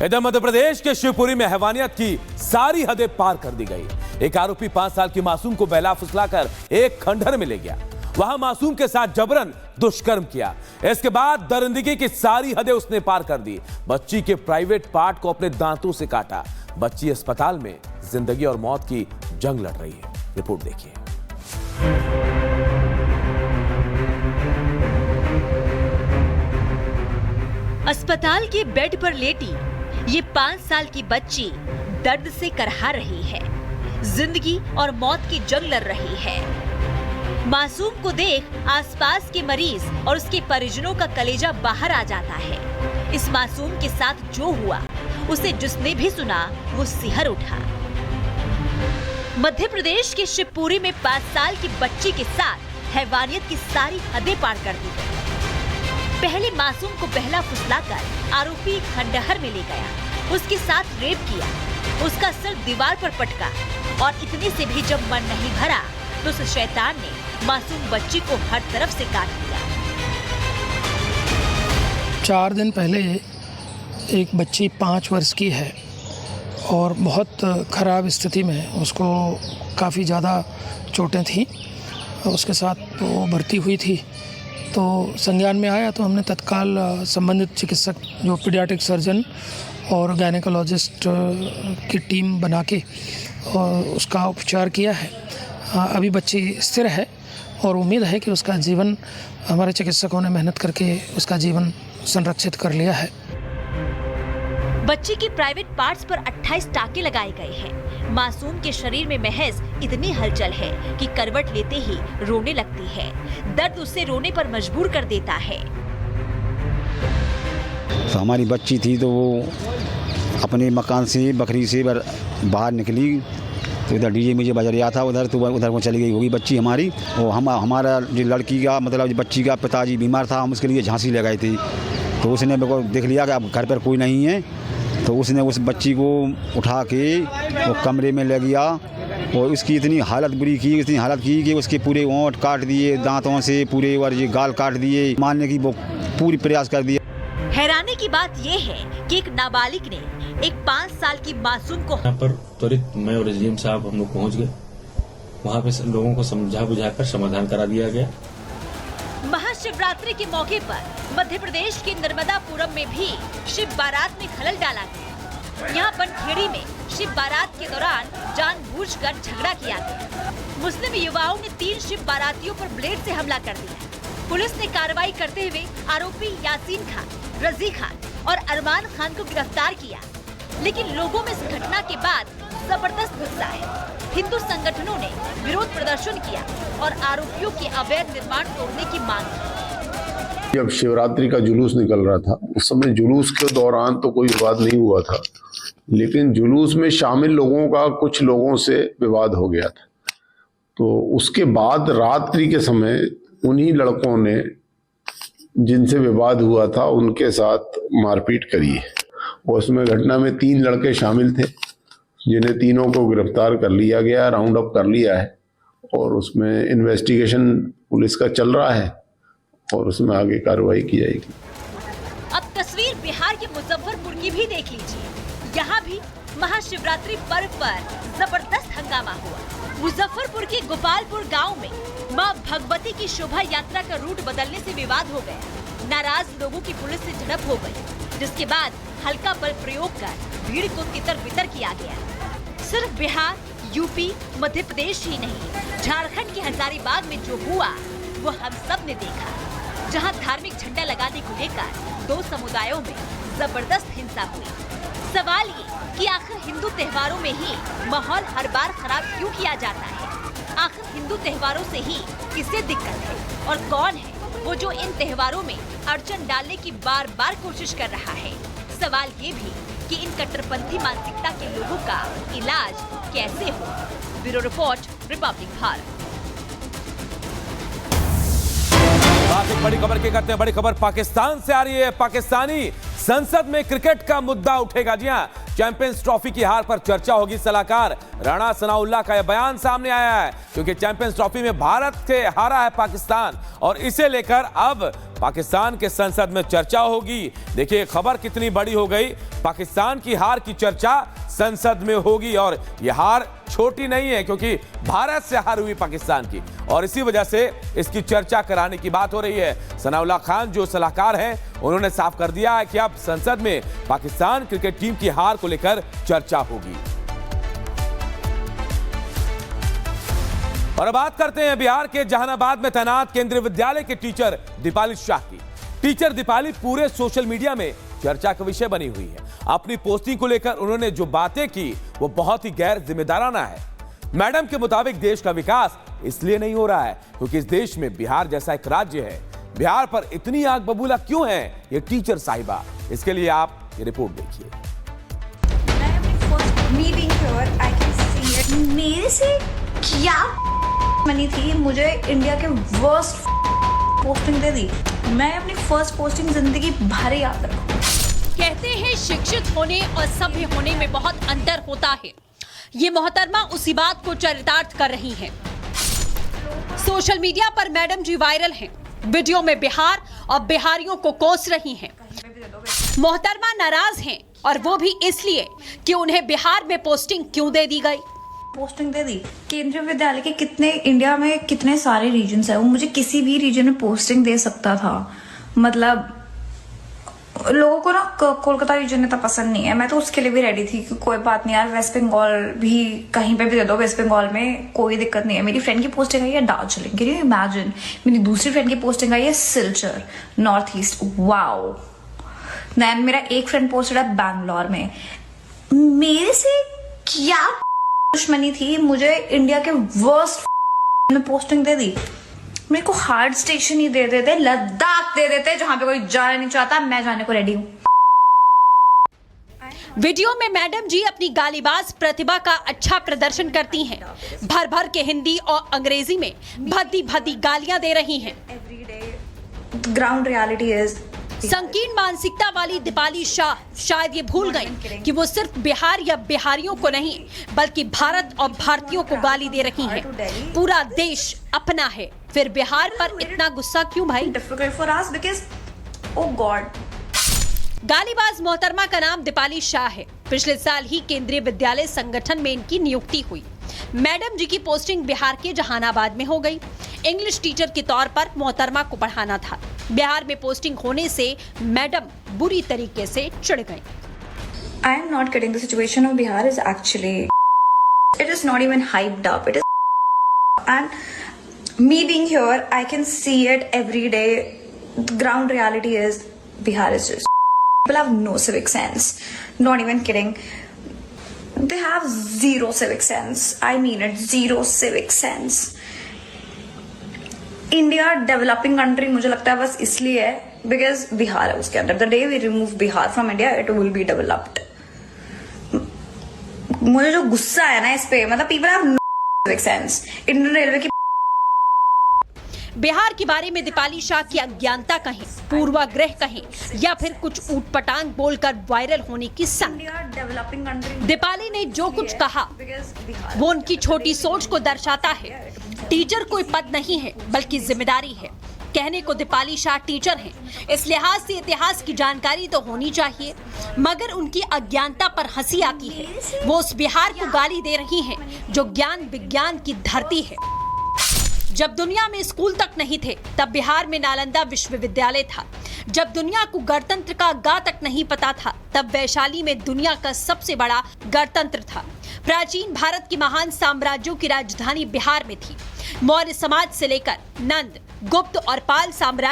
इधर मध्य प्रदेश के शिवपुरी में हैवानियत की सारी हदें पार कर दी गई। एक आरोपी 5 साल की मासूम को बहला फुसलाकर एक खंडहर में ले गया, वहां मासूम के साथ जबरन दुष्कर्म किया। इसके बाद दरिंदगी की सारी हदें उसने पार कर दी। बच्ची के प्राइवेट पार्ट को अपने दांतों से काटा। बच्ची अस्पताल में जिंदगी और मौत की जंग लड़ रही है। रिपोर्ट देखिए। अस्पताल के बेड पर लेटी ये 5 साल की बच्ची दर्द से करहा रही है। जिंदगी और मौत की जंग लड़ रही है। मासूम को देख आसपास के मरीज और उसके परिजनों का कलेजा बाहर आ जाता है। इस मासूम के साथ जो हुआ उसे जिसने भी सुना वो सिहर उठा। मध्य प्रदेश के शिवपुरी में 5 साल की बच्ची के साथ हैवानियत की सारी हदें पार कर दी गई। पहले मासूम को बहला फुसलाकर आरोपी खंडहर में ले गया, उसके साथ रेप किया, उसका सर दीवार पर पटका और इतने से भी जब मन नहीं भरा तो उस शैतान ने मासूम बच्ची को हर तरफ से काट दिया। 4 दिन पहले एक बच्ची 5 वर्ष की है और बहुत ख़राब स्थिति में, उसको काफ़ी ज़्यादा चोटें थी, उसके साथ वो भर्ती हुई थी। तो संज्ञान में आया तो हमने तत्काल संबंधित चिकित्सक जो पीडियाट्रिक सर्जन और गायनेकोलॉजिस्ट की टीम बना के उसका उपचार किया है। अभी बच्ची स्थिर है और उम्मीद है कि उसका जीवन, हमारे चिकित्सकों ने मेहनत करके उसका जीवन संरक्षित कर लिया है। बच्ची की प्राइवेट पार्ट्स पर 28 टाके लगाए गए हैं। मासूम के शरीर में महज इतनी हलचल है कि करवट लेते ही रोने लगती है। दर्द उसे रोने पर मजबूर कर देता है। तो हमारी बच्ची थी तो वो अपने मकान से बकरी से बाहर निकली तो इधर डीजे मुझे बज रहा था, उधर को चली गई होगी बच्ची हमारी। और हमारा जो लड़की का मतलब बच्ची का पिताजी बीमार था, हम उसके लिए झांसी ले गए थे। तो उसने मेरे को देख लिया कि अब घर पर कोई नहीं है, तो उसने उस बच्ची को उठा के वो कमरे में ले गया और उसकी इतनी हालत बुरी की, इतनी हालत की कि उसके पूरे ओंठ काट दिए दांतों से पूरे, और ये गाल काट दिए, मारने की वो पूरी प्रयास कर दिया। हैरानी की बात ये है कि एक नाबालिग ने एक 5 साल की मासूम को यहाँ पर त्वरित मैं और एसडीएम साहब हम लोग पहुँच गए। वहाँ पे लोगों को समझा बुझाकर समाधान करा दिया गया। महाशिवरात्रि के मौके पर मध्य प्रदेश के नर्मदापुरम में भी शिव बारात में खलल डाला गया। यहाँ बनखेड़ी में शिव बारात के दौरान जानबूझकर झगड़ा किया गया। मुस्लिम युवाओं ने 3 शिव बारातियों पर ब्लेड से हमला कर दिया। पुलिस ने कार्रवाई करते हुए आरोपी यासीन खान, रजी खान और अरमान खान को गिरफ्तार किया। लेकिन लोगों में इस घटना के बाद जबरदस्त गुस्सा है। हिंदू संगठनों ने विरोध प्रदर्शन किया और आरोपियों के अवैध निर्माण तोड़ने की मांग की। जब शिवरात्रि का जुलूस निकल रहा था, उस समय जुलूस के दौरान तो कोई विवाद नहीं हुआ था, लेकिन जुलूस में शामिल लोगों का कुछ लोगों से विवाद हो गया था। तो उसके बाद रात्रि के समय उन्हीं लड़कों ने जिनसे विवाद हुआ था उनके साथ मारपीट करी है। और उसमें घटना में 3 लड़के शामिल थे, जिन्हें तीनों को गिरफ्तार कर लिया गया, राउंड अप कर लिया है और उसमें इन्वेस्टिगेशन पुलिस का चल रहा है और उसमें आगे कार्रवाई की जाएगी। अब तस्वीर बिहार के मुजफ्फरपुर की भी देख लीजिए। यहाँ भी महाशिवरात्रि पर्व पर जबरदस्त हंगामा हुआ। मुजफ्फरपुर के गोपालपुर गांव में मां भगवती की शोभा यात्रा का रूट बदलने से विवाद हो गया। नाराज लोगों की पुलिस से झड़प हो गई, जिसके बाद हल्का बल प्रयोग कर भीड़ को तितर-बितर किया गया। सिर्फ बिहार, यूपी, मध्य प्रदेश ही नहीं, झारखंड के हजारीबाग में जो हुआ वो हम सब ने देखा, जहां धार्मिक झंडा लगाने को लेकर 2 समुदायों में जबरदस्त हिंसा हुई। सवाल ये कि आखिर हिंदू त्योहारों में ही माहौल हर बार खराब क्यों किया जाता है? आखिर हिंदू त्योहारों से ही किसे दिक्कत है और कौन है वो जो इन त्योहारों में अड़चन डालने की बार-बार कोशिश कर रहा है? सवाल ये भी कि इन कट्टरपंथी मानसिकता के लोगों का इलाज कैसे हो? Bureau report, Republic Bharat. एक बड़ी खबर की करते हैं। बड़ी खबर पाकिस्तान से आ रही है। पाकिस्तानी संसद में क्रिकेट का मुद्दा उठेगा। जी हां, चैंपियंस ट्रॉफी की हार पर चर्चा होगी। सलाहकार राणा सनाउल्लाह का यह बयान सामने आया है क्योंकि चैंपियंस ट्रॉफी में भारत से हारा है पाकिस्तान और इसे लेकर अब पाकिस्तान के संसद में चर्चा होगी। देखिए खबर कितनी बड़ी हो गई, पाकिस्तान की हार की चर्चा संसद में होगी और यह हार छोटी नहीं है क्योंकि भारत से हार हुई पाकिस्तान की और इसी वजह से इसकी चर्चा कराने की बात हो रही है। सनाउल्लाह खान जो सलाहकार हैं उन्होंने साफ कर दिया है कि अब संसद में पाकिस्तान क्रिकेट टीम की हार को लेकर चर्चा होगी। और अब बात करते हैं बिहार के जहानाबाद में तैनात केंद्रीय विद्यालय के टीचर दीपाली शाह की। टीचर दीपाली पूरे सोशल मीडिया में चर्चा का विषय बनी हुई है। अपनी पोस्टिंग को लेकर उन्होंने जो बातें की वो बहुत ही गैर जिम्मेदाराना है। मैडम के मुताबिक देश का विकास इसलिए नहीं हो रहा है क्योंकि इस देश में बिहार जैसा एक राज्य है। बिहार पर इतनी आग बबूला क्यों है ये टीचर साहिबा, इसके लिए आप ये रिपोर्ट देखिए। मेरे से क्या मनी थी, मुझे इंडिया के वर्स्ट पोस्टिंग दे दी। मैं अपनी फर्स्ट पोस्टिंग जिंदगी भर याद रखूं। कहते हैं शिक्षित होने और सभ्य होने में बहुत अंतर होता है। ये मोहतरमा उसी बात को चरितार्थ कर रही हैं। सोशल मीडिया पर मैडम जी वायरल हैं। वीडियो में बिहार और बिहारियों को कोस रही हैं। मोहतरमा नाराज हैं और वो भी इसलिए कि उन्हें बिहार में पोस्टिंग क्यों दे दी गई। पोस्टिंग दे दी। केंद्रीय विद्यालय के कितने इंडिया में कितने सारे रीजन्स है, वो मुझे किसी भी रीजन में पोस्टिंग दे सकता था। मतलब लोगों को ना कोलकाता रीजन इतना पसंद नहीं है। मैं तो उसके लिए भी रेडी थी कि कोई बात नहीं यार, वेस्ट बंगाल भी कहीं पे भी दे दो, वेस्ट बंगाल में कोई दिक्कत नहीं है। मेरी फ्रेंड की पोस्टिंग आई है दार्जिलिंग, कैन यू इमेजिन। मेरी दूसरी फ्रेंड की पोस्टिंग आई है Silchar, north east. Wow. Then मेरा एक फ्रेंड पोस्टेड है बैंगलोर में। मेरे से क्या दुश्मनी थी, मुझे इंडिया के वर्स्ट में पोस्टिंग दे दी। मेरे को हार्ड स्टेशन ही दे देते, लद्दाख दे देते, जहां पे कोई जाना नहीं चाहता। मैं जाने को रेडी हूँ। वीडियो में मैडम जी अपनी गालीबाज प्रतिभा का अच्छा प्रदर्शन करती हैं। भर भर के हिंदी और अंग्रेजी में भद्दी भद्दी गालियां दे रही हैं। ग्राउंड रियलिटी इज संकीर्ण मानसिकता वाली दीपाली शाह शायद ये भूल गई कि वो सिर्फ बिहार या बिहारियों को नहीं बल्कि भारत और भारतीयों को गाली दे रही हैं। पूरा देश अपना है, फिर बिहार पर इतना गुस्सा क्यों भाई? Difficult for us because oh God. गालीबाज मोहतरमा का नाम दीपाली शाह है। पिछले साल ही केंद्रीय विद्यालय संगठन में इनकी नियुक्ति हुई। मैडम जी की पोस्टिंग बिहार के जहानाबाद में हो गई। इंग्लिश टीचर के तौर पर मोहतरमा को पढ़ाना था। बिहार में पोस्टिंग होने से मैडम बुरी तरीके से चिढ़ गई। I am not kidding. The situation of Bihar is actually, it is not even hyped up. It is, and me being here, I can see it every day. The ground reality is Bihar is just, people have no civic sense. Not even kidding. They have zero civic sense. I mean it, zero civic sense. India developing country मुझे लगता है बस इसलिए है because Bihar है उसके अंदर। The day we remove Bihar from India it will be developed. मुझे जो गुस्सा है ना इस पे, मतलब people have no civic sense. Indian railway की बिहार के बारे में दीपाली शाह की अज्ञानता कहें, पूर्वाग्रह कहें या फिर कुछ ऊटपटांग बोलकर वायरल होने की डेवलपिंग कंट्री। दीपाली ने जो कुछ कहा वो उनकी छोटी सोच को दर्शाता है। टीचर कोई पद नहीं है बल्कि जिम्मेदारी है। कहने को दीपाली शाह टीचर हैं, इस लिहाज से इतिहास की जानकारी तो होनी चाहिए, मगर उनकी अज्ञानता पर हंसी आती है। वो उस बिहार को गाली दे रही हैं जो ज्ञान विज्ञान की धरती है। जब दुनिया में स्कूल तक नहीं थे तब बिहार में नालंदा विश्वविद्यालय था। जब दुनिया को गणतंत्र का गा तक नहीं पता था तब वैशाली में दुनिया का सबसे बड़ा गणतंत्र था। प्राचीन भारत की महान साम्राज्यों की राजधानी बिहार में थी। मौर्य समाज से लेकर नंद, गुप्त और पाल साम्राज्य